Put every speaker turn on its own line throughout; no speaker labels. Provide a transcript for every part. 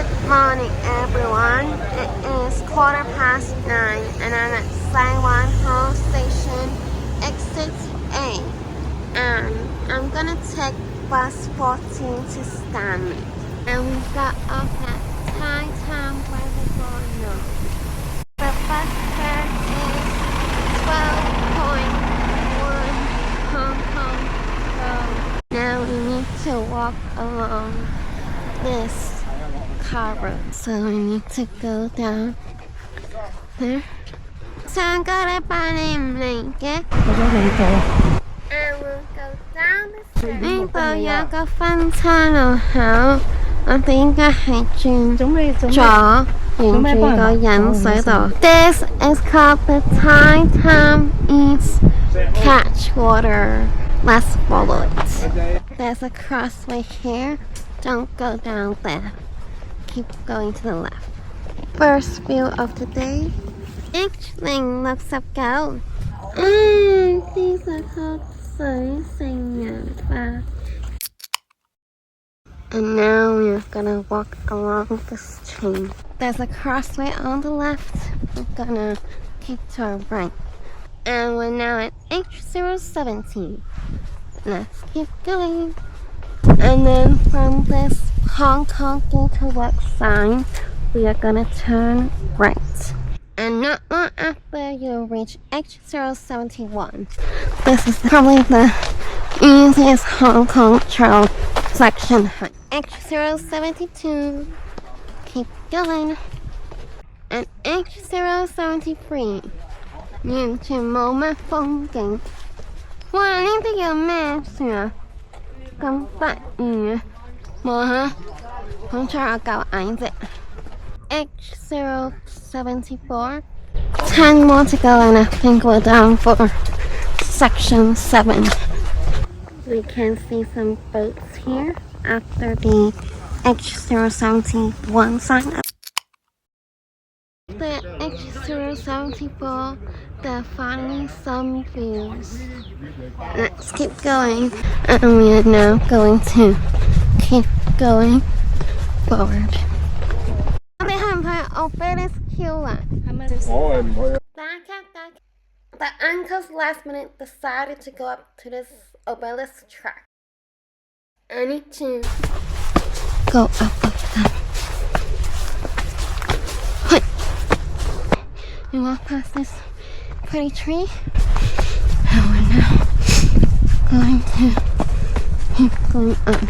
Good morning, everyone. It is 9:15, and I'm at Sai Wan Ho Station, Exit A. And I'm gonna take bus 14 to Stanley. And we got off at Tai Tam Reservoir North. The bus fare is 12.1 Hong Kong Road. Now we need to walk along this car road, so we need to go down there. 上個禮拜你唔嚟嘅，
我都嚟咗。
I will go down the street. 呢度有個分岔路口，我哋應該係轉左，沿住個引水道。This is called the Tai Tam East Catchwater. Let's follow it. There's a crossway here. Don't go down there. Keep going to the left. First view of the day. Actually, looks up go. These are called 水性楊花. And now we're gonna walk along the stream. There's a crossway on the left. We're gonna keep to our right. And we're now at H017. Let's keep going. And then from this Hong Kong Gateway Work sign, we are gonna turn right. And not long after you'll reach H071. This is probably the easiest Hong Kong trail section. H072. Keep going. And H073. 沿住冇乜風景。哇！呢啲叫咩船啊？咁得意嘅，望下，好彩我夠矮啫。H074. 10 more to go, and I think we're down for section 7. We can see some boats here after the H071 sign. The H074, there are finally some views. Let's keep going, and we are now going to keep going forward. 我哋去唔去 Obelisk Hill 啊？
我係唔去啊。
The uncles last minute decided to go up to this obelisk track. I need to go up with them. We walk past this pretty tree, and we're now going to keep going up.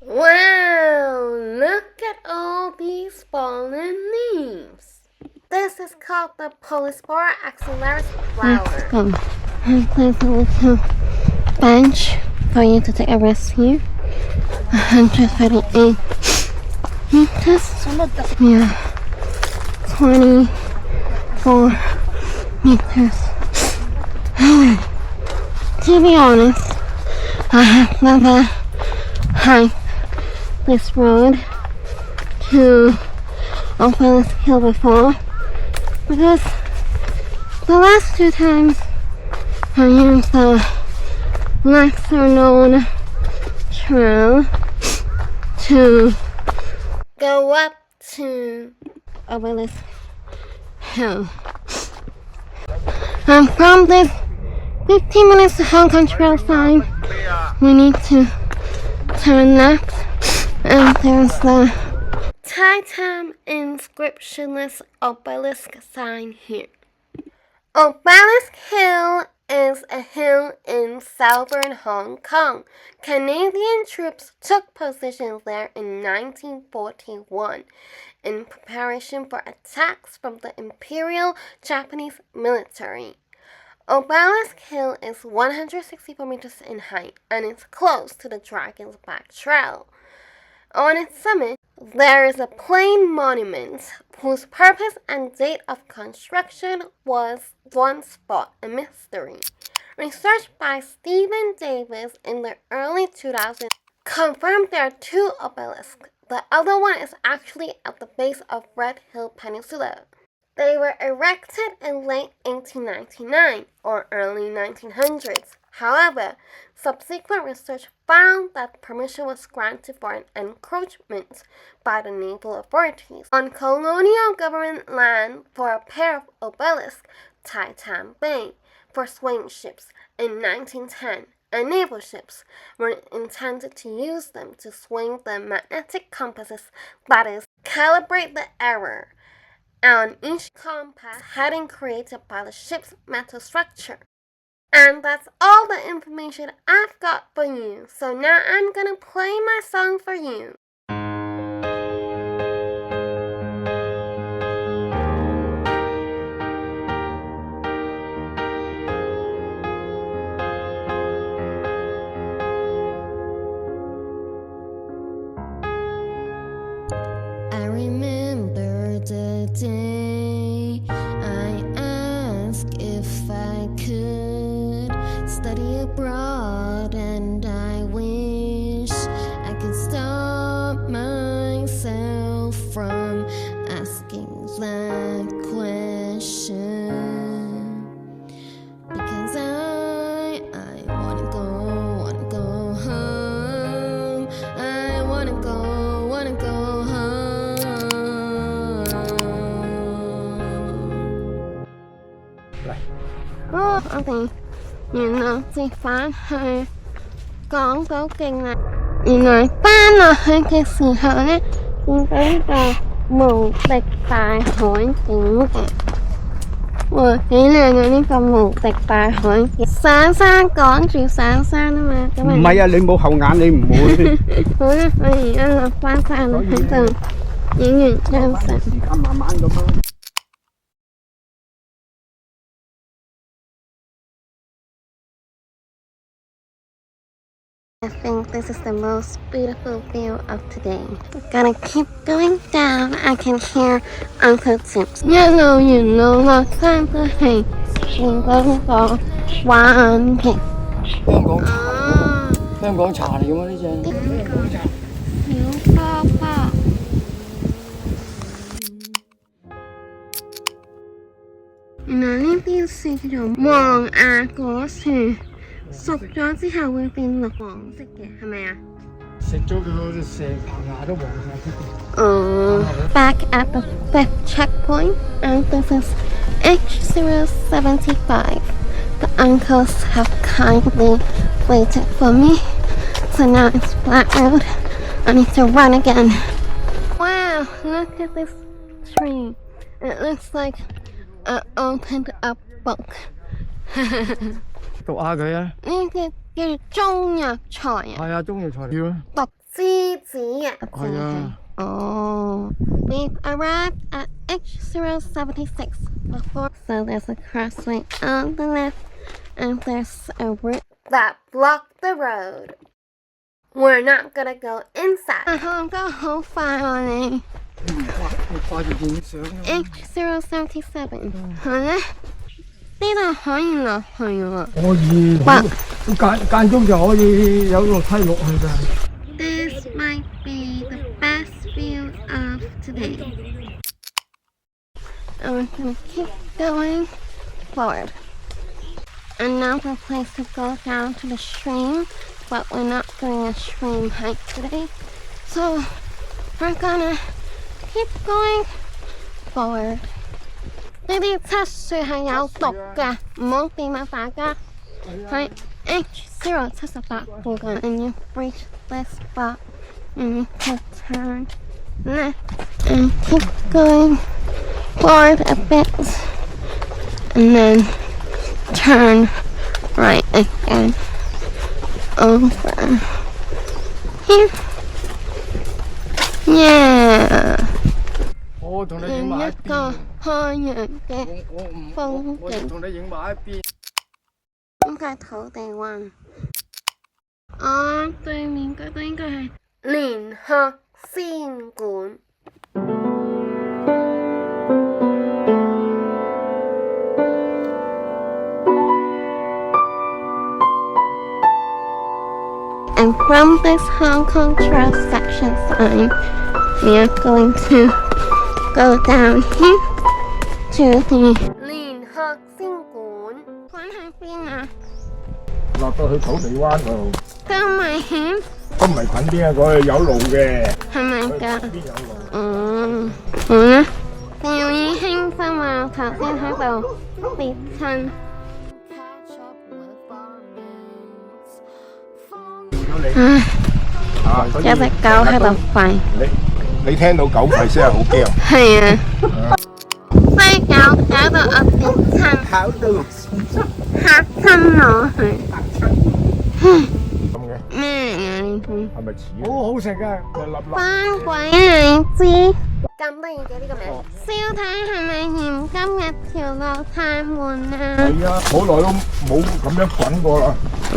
Wow! Look at all these fallen leaves. This is called the Polyspora axillaris flower. Let's go. And there's a little bench for you to take a rest here. 138 meters. Yeah. 24 meters. To be honest, I have never hiked this road to Obelisk Hill before, because the last 2 times I used the lesser known trail to go up to Obelisk Hill. And from this 15 minutes to Hong Kong trail sign, we need to turn left, and there's the Tai Tam inscriptionless obelisk sign here. Obelisk Hill is a hill in southern Hong Kong. Canadian troops took position there in 1941 in preparation for attacks from the Imperial Japanese military. Obelisk Hill is 164 meters in height and is close to the Dragon's Back Trail. On its summit, there is a plain monument whose purpose and date of construction was once thought a mystery. Research by Stephen Davis in the early 2000s confirmed there are 2 obelisks. The other one is actually at the base of Red Hill Peninsula. They were erected in late 1899 or early 1900s. However, subsequent research found that permission was granted for an encroachment by the naval authorities on colonial government land for a pair of obelisks, Titan Bay, for swing ships in 1910. And naval ships were intended to use them to swing the magnetic compasses, that is, calibrate the error on each compass heading created by the ship's metal structure. And that's all the information I've got for you. So now I'm gonna play my song for you. I remember the day I asked if I could study abroad, and I wish I could stop myself from asking that question, because I wanna go home. I wanna go home. 我哋原來接返去港島徑啦。原來翻落去嘅時候呢，見到呢個無敵大海景嘅，哇，幾靚嘅呢個無敵大海景。上山趕住上山啊嘛，咁唔係啊，你冇後眼你唔會。好啦，我而家落翻山喺度影完張相。時間慢慢咁咯。I think this is the most beautiful view of today. Gotta keep going down. I can hear Uncle Tim's. 一路沿路落山都係見到呢個灣嘅。
香港茶嚟㗎嘛呢隻。
小波波。原來呢啲樹叫做黃牙果樹。熟咗之後會變綠黃色嘅，係咪啊？食咗佢嗰隻成棚牙都黃晒出嚟。Back at the 5th checkpoint, and this is H075. The uncles have kindly waited for me, so now it's flat road. I need to run again. Wow, look at this tree. It looks like an opened up book.
讀下佢啊！
呢個叫做中藥材啊。係啊，
中藥材料啊。
毒梔子啊。
係啊。
哦。We've arrived at H076 before, so there's a crossway on the left, and there's a route that blocked the road. We're not gonna go inside. 行得好快喎你。
掛住影相。
H077，好咧。呢度可以落去喎。
可以，間中就可以有樓梯落去㗎。
This might be the best view of today. And we're gonna keep going forward. Another place to go down to the stream, but we're not doing a stream hike today. So we're gonna keep going forward. 呢啲漆樹係有毒㗎，唔好掂啊！大家喺 H078附近 ，and you reach this spot, and you can turn left and keep going forward a bit, and then turn right again over here. Yeah.
我同你影埋一邊。
太陽嘅風景。
同你影埋一邊。
應該係土地灣。對面嗰度應該係蓮鶴仙館。And from this Hong Kong Trail section sign, we are going to go down here to the Lin Hok Sin Koon。館喺邊啊？
落到去土地灣嗰度。
咁危險？
都唔係近啲啊，嗰度有路嘅。
係咪㗎？
邊有路？
好啦，掉以輕心啊！頭先喺度跌親。唉，有隻狗喺度吠。
你聽到狗吠聲係好驚。
係啊，隻狗搞到我跌親，嚇親我係。
咁嘅
咩嚟啊？呢啲
係咪似？
好好食㗎，
一粒粒。
番鬼荔枝。咁得意嘅呢個名，燒睇係咪嫌今日條路太悶啊？
係啊，好耐都冇咁樣滾過啦。
突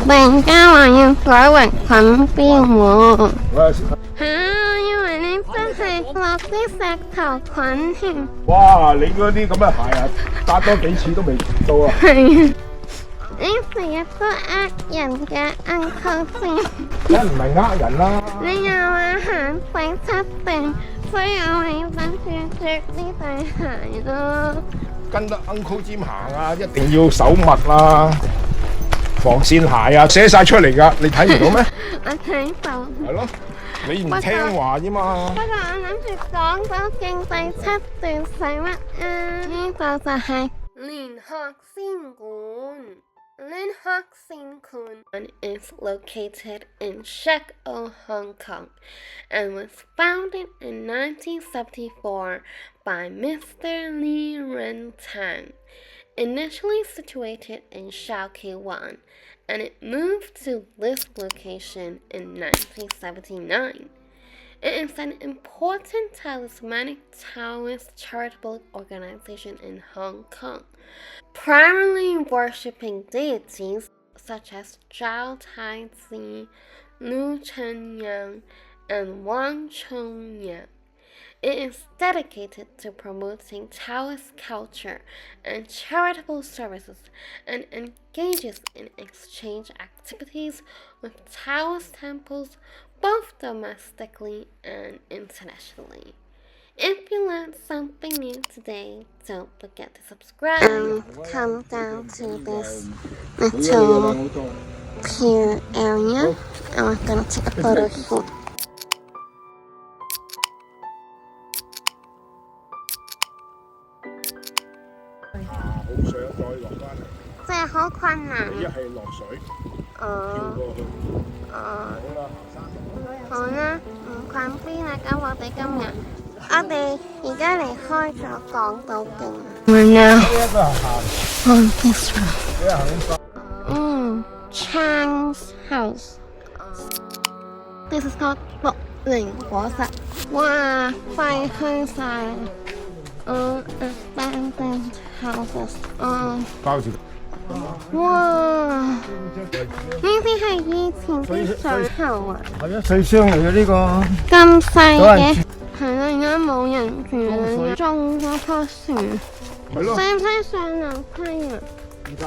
然間話要改為滾邊喎？嚇！我以為你真係落啲石頭滾添。
哇！你嗰啲咁嘅鞋啊，搭多幾次都未到啊！
係啊，你成日都呃人嘅 Uncle 先。
梗唔係呃人啦。
你又話行第7段，所以我咪諗住着呢對鞋咯。
跟得 Uncle 尖行啊，一定要手襪啊，防線鞋啊，寫晒出嚟㗎，你睇唔到咩？
我睇到。
係咯，你唔聽話啫嘛。
不過我諗住講咗勁第7段使乜啊？呢度就係Lin Hok Sin Koon。Lin Hok Sin Koon is located in Shek O, Hong Kong, and was founded in 1974 by Mr. Li Ren Tang. Initially situated in Shau Kei Wan, and it moved to this location in 1979. It is an important talismanic Taoist charitable organization in Hong Kong, primarily worshipping deities such as Zhao Taizi, Lu Chenyang, and Wang Chongyang. It is dedicated to promoting Taoist culture and charitable services and engages in exchange activities with Taoist temples both domestically and internationally. If you learned something new today, don't forget to subscribe and come down to this little pier area, and we're gonna take a photo here.
好想再落翻嚟，
即係好困難。
一係落水，跳過去。好啦，行山。
好啦，唔困邊啦，咁我哋今日，我哋而家離開咗港島徑。We're now on this road. Chang's house. This is called 綠靈果實。哇，廢墟晒啦！abandoned houses.
包住。
哇！呢啲係以前啲水喉啊。
係啊，水箱嚟嘅呢個。
咁細嘅。係啦，而家冇人住啦，種咗棵樹。
係咯。
使唔使上樓梯啊？
唔使。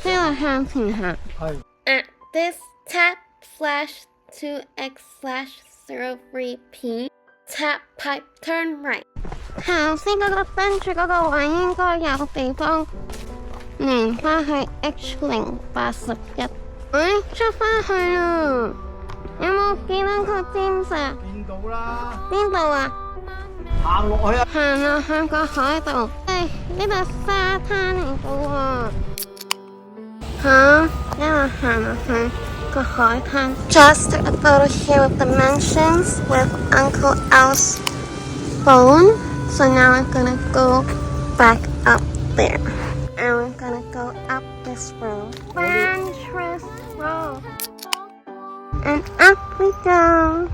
即係向前行。
係。
At this tap/2x/03p tap pipe turn right。頭先嗰個燈柱嗰個位應該有地方連返去 H081。出返去啦！有冇見到個尖石？
見到啦。
邊度啊？
行落去啊！
行落去個海度。呢度沙灘嚟㗎喎。嚇！一路行落去個海灘。Just took a photo here with the mansions with Uncle Al's phone. So now we're gonna go back up there. And we're gonna go up this road. French road. And up we go.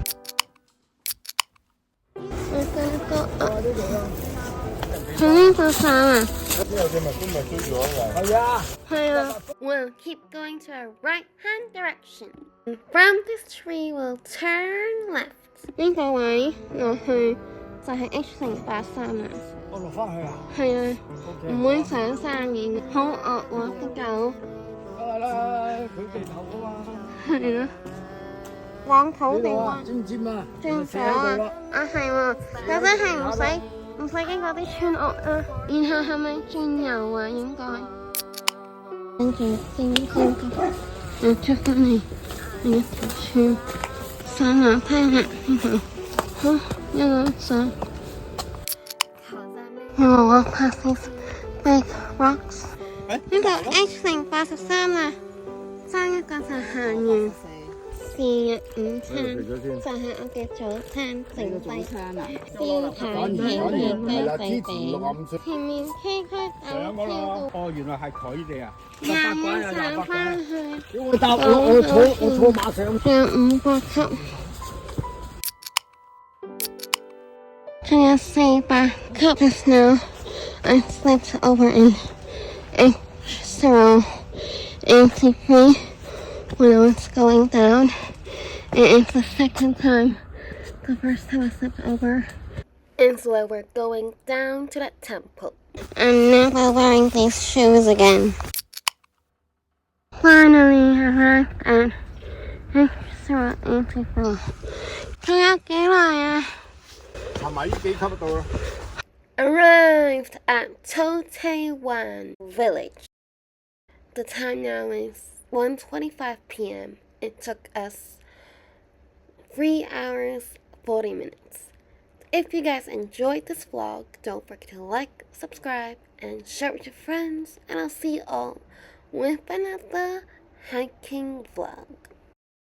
We're gonna go up. 喺呢度上啊？
之後隻蜜蜂咪追住我㗎。
係啊。
係啊。We'll keep going to our right-hand direction. And from this tree, we'll turn left. 呢個位落去就係 H083啊。
我落翻去啊？
係啊，唔會上山嘅，好惡喎啲狗。
梗係啦，佢地頭㗎嘛。
係咯。往土地灣。
尖唔尖啊？
尖咗啊！啊係喎，有真係唔使唔使經過啲村屋啊，然後係咪轉右啊？應該跟住先高級，出翻嚟另一條村上樓梯啦，好一路上。You will walk past these big rocks。呢度 H083啊，爭一個就行完4日午餐，就係我嘅早餐剩低燒排雞雞髀。前面 K 區上嗰度，
哦，原來係佢哋啊！
廿蚊上返去，
我坐馬上，
有5個級。仲有400級 Just now, I slipped over in H083 when I was going down. And it's the second time. The first time I slipped over. And so we're going down to that temple. I'm never wearing these shoes again. Finally arrived at H083. 仲有幾耐啊？
係咪呢幾級到啦
Arrived at To Tei Wan village. The time now is 1:25 p.m. It took us 3 hours 40 minutes. If you guys enjoyed this vlog, don't forget to like, subscribe, and share with your friends. And I'll see you all with another hiking vlog.